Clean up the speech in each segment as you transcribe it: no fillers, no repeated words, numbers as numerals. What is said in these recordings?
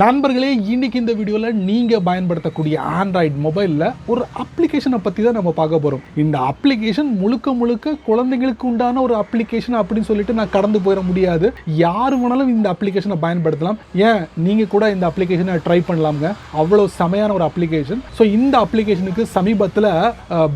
நண்பர்களே, இன்னைக்கு இந்த வீடியோவில் நீங்கள் பயன்படுத்தக்கூடிய ஆண்ட்ராய்டு மொபைலில் ஒரு அப்ளிகேஷனை பற்றி தான் நம்ம பார்க்க போகிறோம். இந்த அப்ளிகேஷன் முழுக்க முழுக்க குழந்தைங்களுக்கு உண்டான ஒரு அப்ளிகேஷன் அப்படின்னு சொல்லிட்டு நான் கடந்து போயிட முடியாது. யார் வேணாலும் இந்த அப்ளிகேஷனை பயன்படுத்தலாம். ஏன் நீங்கள் கூட இந்த அப்ளிகேஷனை ட்ரை பண்ணலாம்ங்க. அவ்வளோ செமையான ஒரு அப்ளிகேஷன். ஸோ இந்த அப்ளிகேஷனுக்கு சமீபத்தில்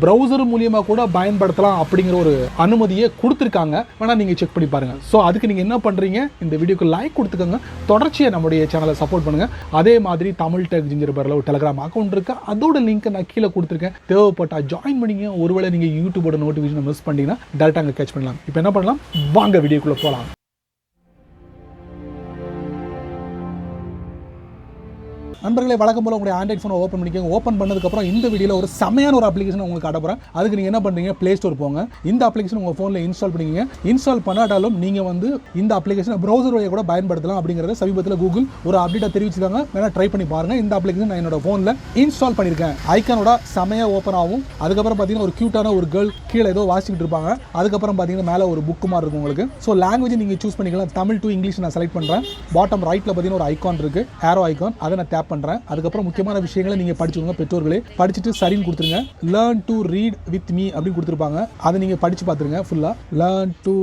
ப்ரௌசர் மூலியமாக கூட பயன்படுத்தலாம் அப்படிங்கிற ஒரு அனுமதியை கொடுத்துருக்காங்க. வேணால் நீங்கள் செக் பண்ணி பாருங்கள். ஸோ அதுக்கு நீங்கள் என்ன பண்ணுறீங்க, இந்த வீடியோக்கு லைக் கொடுத்துக்கோங்க. தொடர்ச்சியாக நம்முடைய சேனலை சப்போர்ட் பண்ணுங்க. அதே மாதிரி தமிழ் டெக் ஜிஞ்சர் பேரில் ஒரு டெலிகிராம் அக்கௌண்ட் இருக்கு. அதோட லிங்க் நான் கீழே கொடுத்துருக்கேன். தேவைப்பட்டா ஜாயின் பண்ணிங்க. ஒருவேளை நீங்கள் யூடியூபோட நோட்டிஃபிகேஷன் மிஸ் பண்ணிட்டீங்கன்னா டேரக்டாக அங்கே கேட்ச் பண்ணலாம். இப்போ என்ன பண்ணலாம், வாங்க வீடியோக்குள்ளே போகலாம். நண்பர்களே, வழக்கம் போல உங்களுடைய ஆண்ட்ராய்ட் ஃபோனை ஓப்பன் பண்ணிக்கோங்க. ஓப்பன் பண்ணதுக்கப்புறம் இந்த வீடியோவில் ஒரு செமையான ஒரு அப்ளிகேஷன் உங்களுக்கு காட்டப்போகிறேன். அதுக்கு நீங்கள் என்ன பண்ணுறீங்க, ப்ளே ஸ்டோர் போங்க. இந்த அப்ளிகேஷன் உங்கள் ஃபோனில் இன்ஸ்டால் பண்ணிக்கிங்க. இன்ஸ்டால் பண்ணாட்டாலும் நீங்கள் வந்து இந்த அப்ளிகேஷனை ப்ரௌசர் வழியாக கூட பயன்படுத்தலாம் அப்படிங்கிறத சமீபத்தில் கூகுள் ஒரு அப்டேட்டாக தெரிவிச்சிருக்காங்க. வேணால் ட்ரை பண்ணி பாருங்கள். இந்த அப்ளிகேஷன் நான் என்னோட ஃபோனில் இன்ஸ்டால் பண்ணியிருக்கேன். ஐக்கானோட செமையாக ஓப்பன் ஆகும். அதுக்கப்புறம் பார்த்தீங்கன்னா ஒரு க்யூட்டான ஒரு கேர்ள் கீழே ஏதோ வாசிக்கிட்டு இருப்பாங்க. அதுக்கப்புறம் பார்த்தீங்கன்னா மேலே ஒரு புக்கு மாதிரி இருக்கும் உங்களுக்கு. ஸோ லாங்குவேஜ் நீங்கள் சூஸ் பண்ணிக்கலாம். தமிழ் டு இங்கிலீஷ் நான் செலக்ட் பண்ணுறேன். பாட்டம் ரைட்டில் பார்த்தீங்கன்னா ஒரு ஐக்கான் இருக்குது, ஏரோ ஐக்கான். அதை நான் டேப் பண்ணுறேன். அதுக்கப்புறம் முக்கியமான விஷயங்களை நீங்க படிச்சுக்கோங்க. பெற்றோர்களே படிச்சுட்டு சரின்னு கொடுத்துருங்க. Learn to read with me அப்படின்னு கொடுத்துருப்பாங்க. அதை நீங்க படிச்சு பார்த்துருங்க ஃபுல்லா. லேர்ன் டு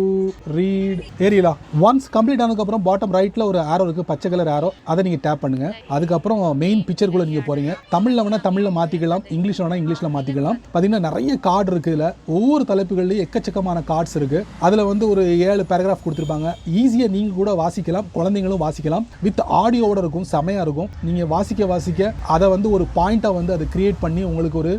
ரீட் ஏரியலா ஒன்ஸ் கம்ப்ளீட் ஆனதுக்கப்புறம் பாட்டம் ரைட்ல ஒரு ஆரோ இருக்கு, பச்சை கலர் ஆரோ. அதை நீங்க டேப் பண்ணுங்க. அதுக்கப்புறம் மெயின் பிக்சருக்குள்ள நீங்க போறீங்க. தமிழ்ல வேணா தமிழ்ல மாத்திக்கலாம், இங்கிலீஷ்ல வேணா இங்கிலீஷ்ல மாத்திக்கலாம். பாத்தீங்கன்னா நிறைய கார்டு இருக்கு. இதுல ஒவ்வொரு தலைப்புகள்லயும் எக்கச்சக்கமான கார்ட்ஸ் இருக்கு. அதுல வந்து ஒரு 7 பேராகிராஃப் கொடுத்துருப்பாங்க. ஈஸியா நீங்க கூட வாசிக்கலாம், குழந்தைங்களும் வாசிக்கலாம். வித் ஆடியோவோட இருக்கும், செமையா இருக்கும். நீங்க வாசிக்க அதை வந்து ஒரு பாயிண்டா வந்து அதை கிரியேட் பண்ணி உங்களுக்கு ஒரு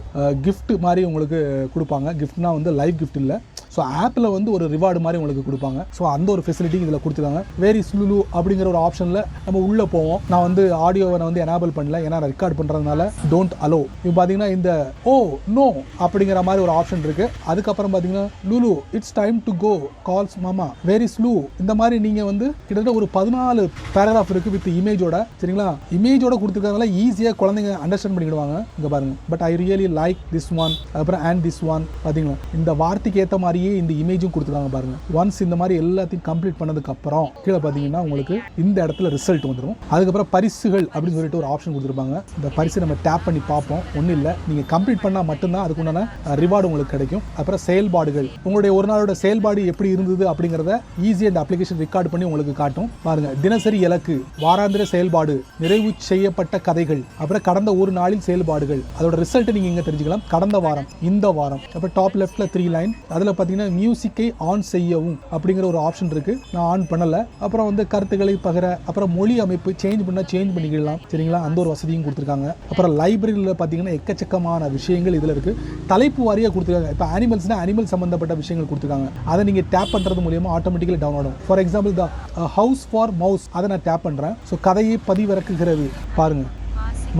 கிஃப்ட் மாதிரி உங்களுக்கு கொடுப்பாங்க. கிஃப்ட்னா வந்து லைவ் கிஃப்ட் இல்லை. ஸோ ஆப்பில் வந்து ஒரு ரிவார்டு மாதிரி உங்களுக்கு கொடுப்பாங்க. ஸோ அந்த ஒரு ஃபெசிலிட்டி இதில் கொடுத்துருக்காங்க. வேரி ஸ்லுலு அப்படிங்கிற ஒரு ஆப்ஷனில் நம்ம உள்ளே போவோம். நான் வந்து ஆடியோவை வந்து எனேபிள் பண்ணல, ஏன்னா ரெக்கார்ட் பண்ணுறதுனால டோன்ட் அலோ. இப்போ பார்த்தீங்கன்னா இந்த ஓ நோ அப்படிங்கிற மாதிரி ஒரு ஆப்ஷன் இருக்குது. அதுக்கப்புறம் பார்த்தீங்கன்னா Lulu it's time to go calls மாமா வெரி ஸ்லூ. இந்த மாதிரி நீங்கள் வந்து கிட்டத்தட்ட ஒரு 14 பேராகிராஃப் இருக்குது வித் இமேஜோட. சரிங்களா, இமேஜோட கொடுத்துருக்கறதுனால ஈஸியாக குழந்தைங்க அண்டர்ஸ்டாண்ட் பண்ணிக்கிடுவாங்க. இங்கே பாருங்க, but I really like this one. அப்புறம் அண்ட் திஸ் ஒன் பார்த்தீங்களா, இந்த வார்த்தைக்கு ஏற்ற மாதிரி இந்த இமேஜும் கொடுத்துருக்காங்க பாருங்க. ஒன்ஸ் இந்த மாதிரி எல்லாத்தையும் கம்ப்ளீட் பண்ணதுக்கு அப்புறம் கீழே பார்த்தீங்கன்னா உங்களுக்கு இந்த இடத்துல ரிசல்ட் வந்துடும். அதுக்கப்புறம் பரிசுகள் அப்படின்னு சொல்லிட்டு ஒரு ஆப்ஷன் கொடுத்துருப்பாங்க. இந்த பரிசு நம்ம டேப் பண்ணி பார்ப்போம். ஒன்றும் இல்லை, நீங்கள் கம்ப்ளீட் பண்ணால் மட்டும்தான் அதுக்குண்டான ரிவார்டு உங்களுக்கு கிடைக்கும். அப்புறம் செயல்பாடுகள், உங்களுடைய ஒரு நாளோட செயல்பாடு எப்படி இருந்தது அப்படிங்கிறத ஈஸியாக இந்த அப்ளிகேஷன் ரெக்கார்ட் பண்ணி உங்களுக்கு காட்டும். பாருங்க, தினசரி இலக்கு, வாராந்திர செயல்பாடு, நிறைவு செய்யப்பட்ட கதைகள், அப்புறம் கடந்த ஒரு நாளில் செயல்பாடுகள். அதோட ரிசல்ட் நீங்க இங்க தெரிஞ்சுக்கலாம். கடந்த வாரம், இந்த வாரம். அப்புறம் டாப் லெஃப்ட்ல 3 லைன். அதுல பாத்தீங்கன்னா மியூசிக்கை ஆன் செய்யவும் அப்படிங்கிற ஒரு ஆப்ஷன் இருக்கு. நான் ஆன் பண்ணல. அப்புறம் வந்து கருத்துக்களை பகிர, அப்புறம் மொழி அமைப்பு சேஞ்ச் பண்ணா சேஞ்ச் பண்ணிக்கலாம். சரிங்களா, அந்த ஒரு வசதியும் கொடுத்துருக்காங்க. அப்புறம் லைப்ரரியில் பார்த்தீங்கன்னா எக்கச்சக்கமான விஷயங்கள் இதில் இருக்கு. தலைப்பு வாரியாக கொடுத்துருக்காங்க. இப்போ அனிமல்ஸ்னா அனிமல் சம்பந்தப்பட்ட விஷயங்கள் கொடுத்துருக்காங்க. அதை நீங்கள் டேப் பண்ணுறது மூலியமா ஆட்டோமேட்டிக்கலி டவுன்லோட் ஆகும். For example the house for mouse, அதை நான் டேப் பண்ணுறேன். ஸோ கதையை பதிவிறக்குகிறது. பாருங்க,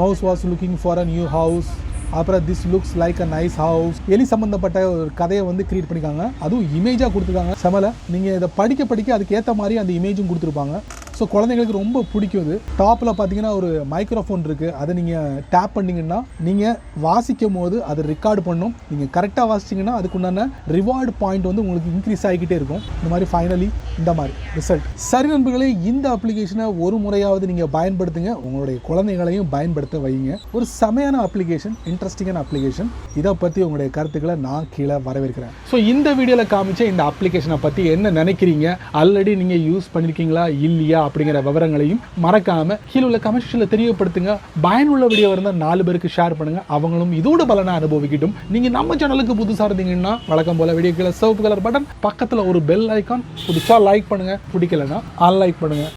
mouse was looking for a new house. அப்புறம் this looks like a nice house. எலி சம்பந்தப்பட்ட ஒரு கதையை வந்து கிரியேட் பண்ணிக்காங்க. அதுவும் இமேஜாக கொடுத்துருக்காங்க. செமல நீங்கள் இதை படிக்க அதுக்கு ஏற்ற மாதிரி அந்த இமேஜும் கொடுத்துருப்பாங்க. ஸோ குழந்தைங்களுக்கு ரொம்ப பிடிக்கும் இது. டாப்பில் பார்த்தீங்கன்னா ஒரு மைக்ரோஃபோன் இருக்குது. அதை நீங்கள் டேப் பண்ணிங்கன்னா நீங்கள் வாசிக்கும் போது அது ரெக்கார்டு பண்ணும். நீங்கள் கரெக்டாக வாசிச்சிங்கன்னா அதுக்குண்டான ரிவார்டு பாயிண்ட் வந்து உங்களுக்கு இன்க்ரீஸ் ஆகிக்கிட்டே இருக்கும். இந்த மாதிரி ஃபைனலி இந்த மாதிரி ரிசல்ட். சரி நண்பர்களே, இந்த அப்ளிகேஷனை ஒரு முறையாவது நீங்கள் பயன்படுத்துங்க. உங்களுடைய குழந்தைகளையும் பயன்படுத்த வைங்க. ஒரு செமையான அப்ளிகேஷன், இன்ட்ரெஸ்டிங்கான அப்ளிகேஷன். இதை பற்றி உங்களுடைய கருத்துக்களை நான் கீழே வரவேற்கிறேன். ஸோ இந்த வீடியோவில் காமிச்ச இந்த அப்ளிகேஷனை பற்றி என்ன நினைக்கிறீங்க? ஆல்ரெடி நீங்கள் யூஸ் பண்ணியிருக்கீங்களா இல்லையா அப்படிங்கிற விவரங்களையும் மறக்காம கீழே உள்ள கமெண்ட் செக்ஷன்ல தெரியப்படுத்துங்க. பயனுள்ள வீடியோ இருந்தால் 4 பேருக்கு ஷேர் பண்ணுங்க. அவங்களும் இதோட பலனை அனுபவிக்கட்டும். நீங்க நம்ம சேனலுக்கு புதுசா இருந்தீங்கன்னா வழக்கம் போல வீடியோ கீழே சிவப்பு கலர் பட்டன், பக்கத்துல ஒரு பெல் ஐக்கான், பிடிச்சா லைக் பண்ணுங்க, பிடிக்கலன்னா அன்லைக் பண்ணுங்க.